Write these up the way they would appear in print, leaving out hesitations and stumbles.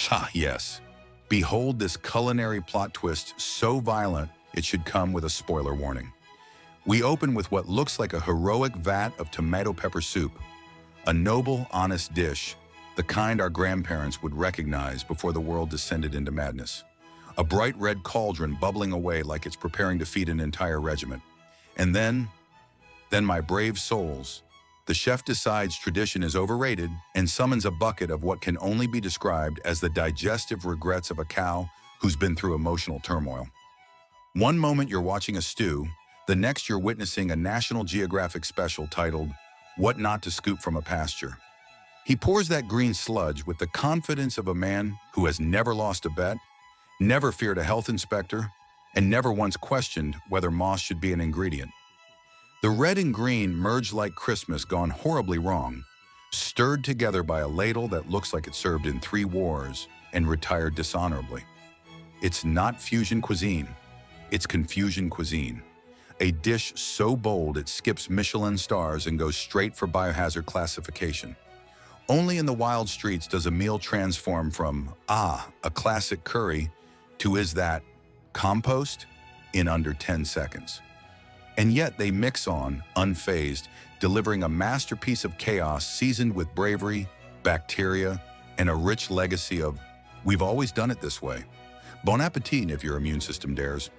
Ah, yes. Behold this culinary plot twist so violent it should come with a spoiler warning. We open with what looks like a heroic vat of tomato pepper soup, a noble, honest dish, the kind our grandparents would recognize before the world descended into madness. A bright red cauldron bubbling away like it's preparing to feed an entire regiment. And then my brave souls, the chef decides tradition is overrated and summons a bucket of what can only be described as the digestive regrets of a cow who's been through emotional turmoil. One moment you're watching a stew, the next you're witnessing a National Geographic special titled, "What Not to Scoop from a Pasture." He pours that green sludge with the confidence of a man who has never lost a bet, never feared a health inspector, and never once questioned whether moss should be an ingredient. The red and green merge like Christmas gone horribly wrong, stirred together by a ladle that looks like it served in 3 wars and retired dishonorably. It's not fusion cuisine, it's confusion cuisine. A dish so bold it skips Michelin stars and goes straight for biohazard classification. Only in the wild streets does a meal transform from, a classic curry, to is that compost in under 10 seconds. And yet they mix on, unfazed, delivering a masterpiece of chaos seasoned with bravery, bacteria, and a rich legacy of, we've always done it this way. Bon appetit if your immune system dares.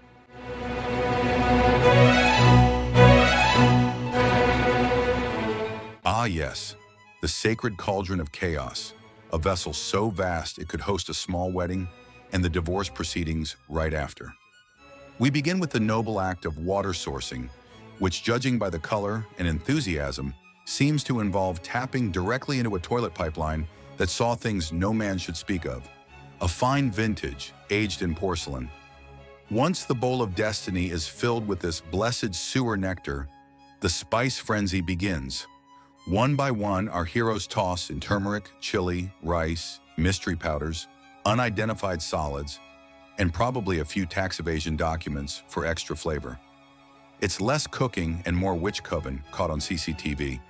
Ah yes, the sacred cauldron of chaos, a vessel so vast it could host a small wedding and the divorce proceedings right after. We begin with the noble act of water sourcing, which, judging by the color and enthusiasm, seems to involve tapping directly into a toilet pipeline that saw things no man should speak of. A fine vintage, aged in porcelain. Once the bowl of destiny is filled with this blessed sewer nectar, the spice frenzy begins. One by one, our heroes toss in turmeric, chili, rice, mystery powders, unidentified solids, and probably a few tax evasion documents for extra flavor. It's less cooking and more witch coven caught on CCTV.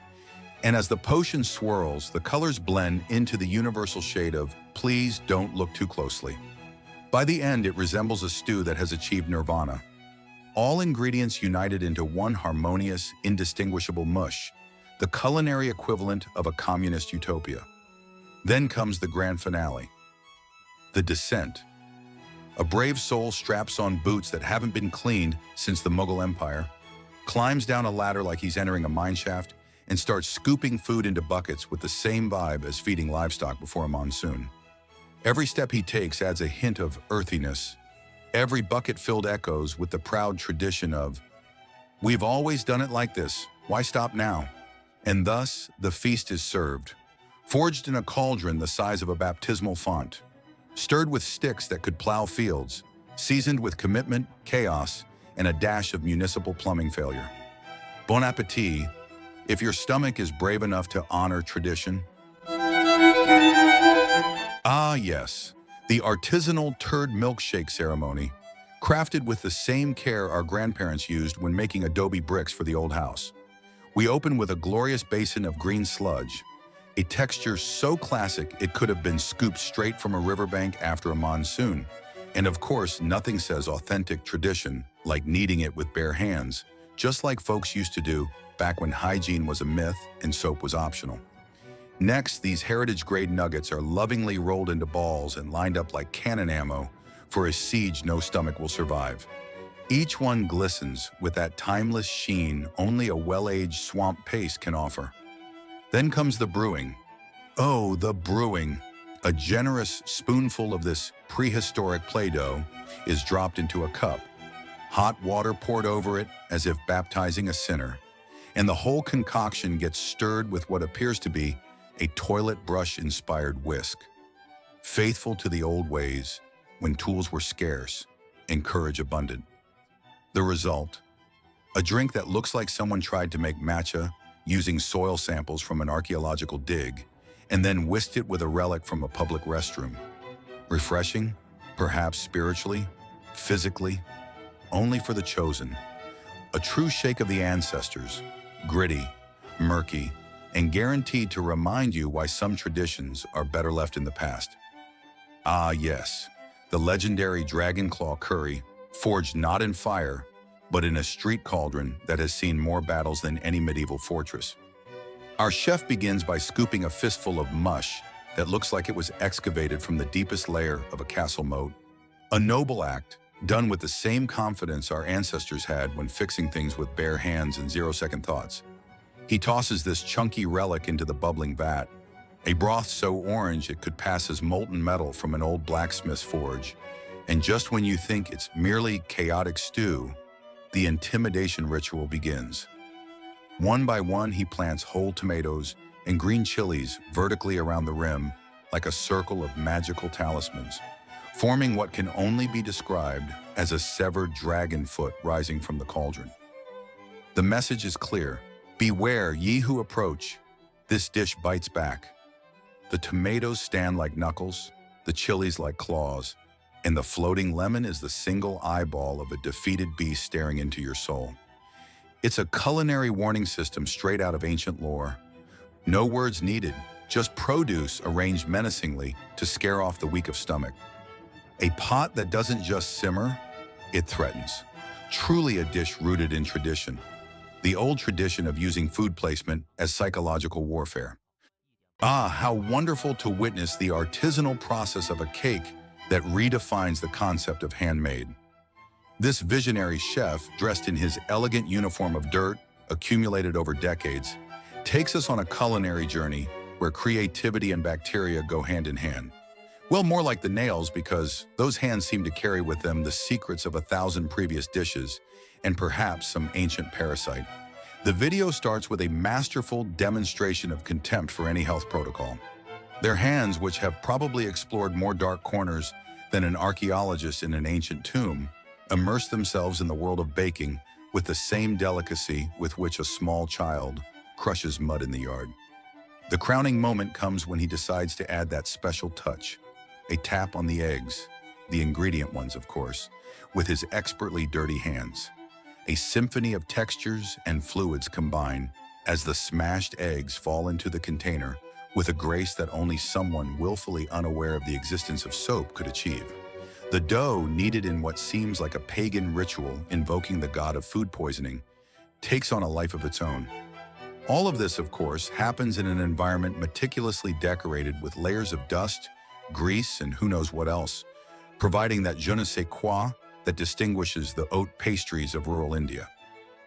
And as the potion swirls, the colors blend into the universal shade of, please don't look too closely. By the end, it resembles a stew that has achieved nirvana. All ingredients united into one harmonious, indistinguishable mush, the culinary equivalent of a communist utopia. Then comes the grand finale, the descent. A brave soul straps on boots that haven't been cleaned since the Mughal Empire, climbs down a ladder like he's entering a mineshaft, and starts scooping food into buckets with the same vibe as feeding livestock before a monsoon. Every step he takes adds a hint of earthiness. Every bucket-filled echoes with the proud tradition of, we've always done it like this, why stop now? And thus, the feast is served, forged in a cauldron the size of a baptismal font, stirred with sticks that could plow fields, seasoned with commitment, chaos, and a dash of municipal plumbing failure. Bon appetit, if your stomach is brave enough to honor tradition. Ah yes, the artisanal turd milkshake ceremony, crafted with the same care our grandparents used when making adobe bricks for the old house. We open with a glorious basin of green sludge, a texture so classic it could have been scooped straight from a riverbank after a monsoon. And of course, nothing says authentic tradition like kneading it with bare hands, just like folks used to do back when hygiene was a myth and soap was optional. Next, these heritage-grade nuggets are lovingly rolled into balls and lined up like cannon ammo for a siege no stomach will survive. Each one glistens with that timeless sheen only a well-aged swamp paste can offer. Then comes the brewing. Oh, the brewing. A generous spoonful of this prehistoric Play-Doh is dropped into a cup, hot water poured over it as if baptizing a sinner, and the whole concoction gets stirred with what appears to be a toilet brush-inspired whisk. Faithful to the old ways, when tools were scarce and courage abundant. The result? A drink that looks like someone tried to make matcha using soil samples from an archaeological dig, and then whisked it with a relic from a public restroom. Refreshing, perhaps spiritually, physically, only for the chosen. A true shake of the ancestors, gritty, murky, and guaranteed to remind you why some traditions are better left in the past. Ah, yes, the legendary Dragonclaw curry, forged not in fire, but in a street cauldron that has seen more battles than any medieval fortress. Our chef begins by scooping a fistful of mush that looks like it was excavated from the deepest layer of a castle moat. A noble act, done with the same confidence our ancestors had when fixing things with bare hands and zero-second thoughts. He tosses this chunky relic into the bubbling vat, a broth so orange it could pass as molten metal from an old blacksmith's forge. And just when you think it's merely chaotic stew, the intimidation ritual begins. One by one, he plants whole tomatoes and green chilies vertically around the rim like a circle of magical talismans, forming what can only be described as a severed dragon foot rising from the cauldron. The message is clear. Beware, ye who approach. This dish bites back. The tomatoes stand like knuckles, the chilies like claws, and the floating lemon is the single eyeball of a defeated beast staring into your soul. It's a culinary warning system straight out of ancient lore. No words needed, just produce arranged menacingly to scare off the weak of stomach. A pot that doesn't just simmer, it threatens. Truly a dish rooted in tradition. The old tradition of using food placement as psychological warfare. Ah, how wonderful to witness the artisanal process of a cake that redefines the concept of handmade. This visionary chef, dressed in his elegant uniform of dirt, accumulated over decades, takes us on a culinary journey where creativity and bacteria go hand in hand. Well, more like the nails, because those hands seem to carry with them the secrets of 1,000 previous dishes and perhaps some ancient parasite. The video starts with a masterful demonstration of contempt for any health protocol. Their hands, which have probably explored more dark corners than an archaeologist in an ancient tomb, immerse themselves in the world of baking with the same delicacy with which a small child crushes mud in the yard. The crowning moment comes when he decides to add that special touch, a tap on the eggs, the ingredient ones, of course, with his expertly dirty hands. A symphony of textures and fluids combine as the smashed eggs fall into the container with a grace that only someone willfully unaware of the existence of soap could achieve. The dough, kneaded in what seems like a pagan ritual invoking the god of food poisoning, takes on a life of its own. All of this, of course, happens in an environment meticulously decorated with layers of dust, grease, and who knows what else, providing that je ne sais quoi that distinguishes the oat pastries of rural India.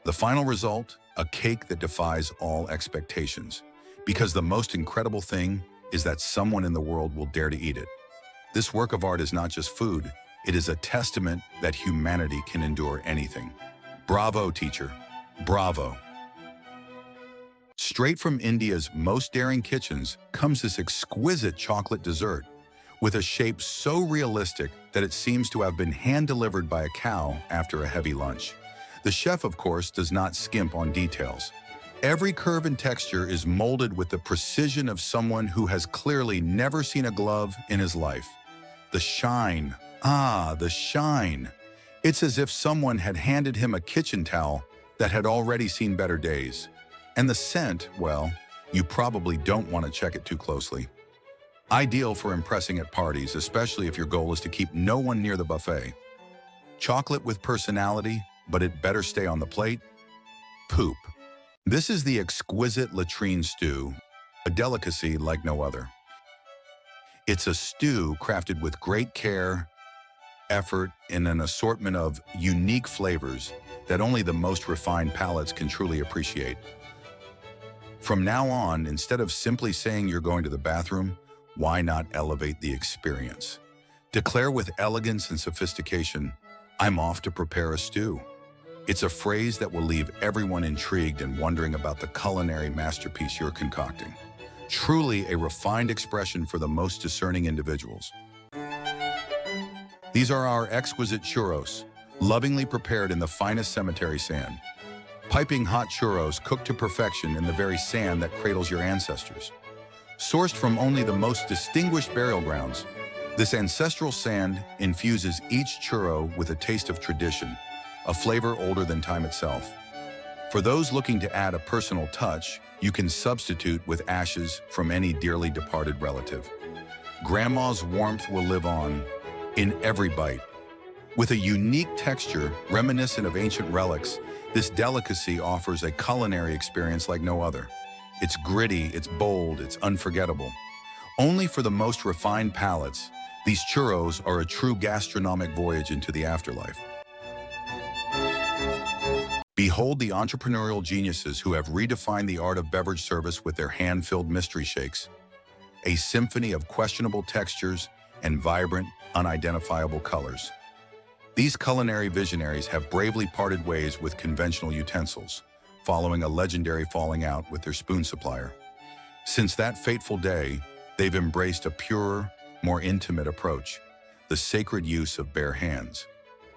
The final result, a cake that defies all expectations, because the most incredible thing is that someone in the world will dare to eat it. This work of art is not just food, it is a testament that humanity can endure anything. Bravo, teacher. Bravo. Straight from India's most daring kitchens comes this exquisite chocolate dessert, with a shape so realistic that it seems to have been hand-delivered by a cow after a heavy lunch. The chef, of course, does not skimp on details. Every curve and texture is molded with the precision of someone who has clearly never seen a glove in his life. The shine. Ah, the shine. It's as if someone had handed him a kitchen towel that had already seen better days. And the scent, well, you probably don't want to check it too closely. Ideal for impressing at parties, especially if your goal is to keep no one near the buffet. Chocolate with personality, but it better stay on the plate. Poop. This is the exquisite latrine stew, a delicacy like no other. It's a stew crafted with great care, effort, and an assortment of unique flavors that only the most refined palates can truly appreciate. From now on, instead of simply saying you're going to the bathroom, why not elevate the experience? Declare with elegance and sophistication, I'm off to prepare a stew. It's a phrase that will leave everyone intrigued and wondering about the culinary masterpiece you're concocting. Truly a refined expression for the most discerning individuals. These are our exquisite churros, lovingly prepared in the finest cemetery sand. Piping hot churros cooked to perfection in the very sand that cradles your ancestors. Sourced from only the most distinguished burial grounds, this ancestral sand infuses each churro with a taste of tradition, a flavor older than time itself. For those looking to add a personal touch, you can substitute with ashes from any dearly departed relative. Grandma's warmth will live on in every bite. With a unique texture reminiscent of ancient relics, this delicacy offers a culinary experience like no other. It's gritty, it's bold, it's unforgettable. Only for the most refined palates, these churros are a true gastronomic voyage into the afterlife. Behold the entrepreneurial geniuses who have redefined the art of beverage service with their hand-filled mystery shakes. A symphony of questionable textures and vibrant, unidentifiable colors. These culinary visionaries have bravely parted ways with conventional utensils, following a legendary falling out with their spoon supplier. Since that fateful day, they've embraced a purer, more intimate approach, the sacred use of bare hands.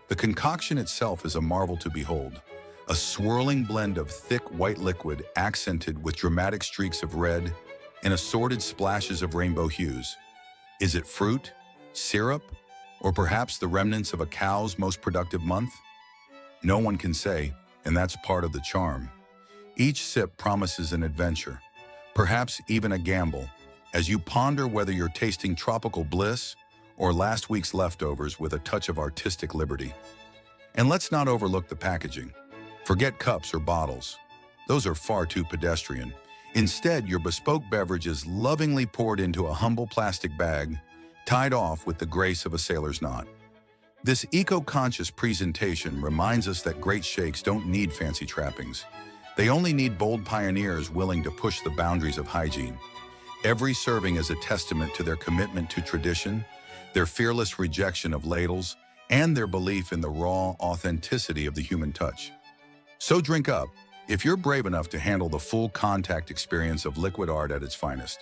The concoction itself is a marvel to behold, a swirling blend of thick white liquid accented with dramatic streaks of red and assorted splashes of rainbow hues. Is it fruit, syrup, or perhaps the remnants of a cow's most productive month? No one can say, and that's part of the charm. Each sip promises an adventure, perhaps even a gamble, as you ponder whether you're tasting tropical bliss or last week's leftovers with a touch of artistic liberty. And let's not overlook the packaging. Forget cups or bottles. Those are far too pedestrian. Instead, your bespoke beverage is lovingly poured into a humble plastic bag, tied off with the grace of a sailor's knot. This eco-conscious presentation reminds us that great shakes don't need fancy trappings. They only need bold pioneers willing to push the boundaries of hygiene. Every serving is a testament to their commitment to tradition, their fearless rejection of ladles, and their belief in the raw authenticity of the human touch. So drink up, if you're brave enough to handle the full contact experience of liquid art at its finest.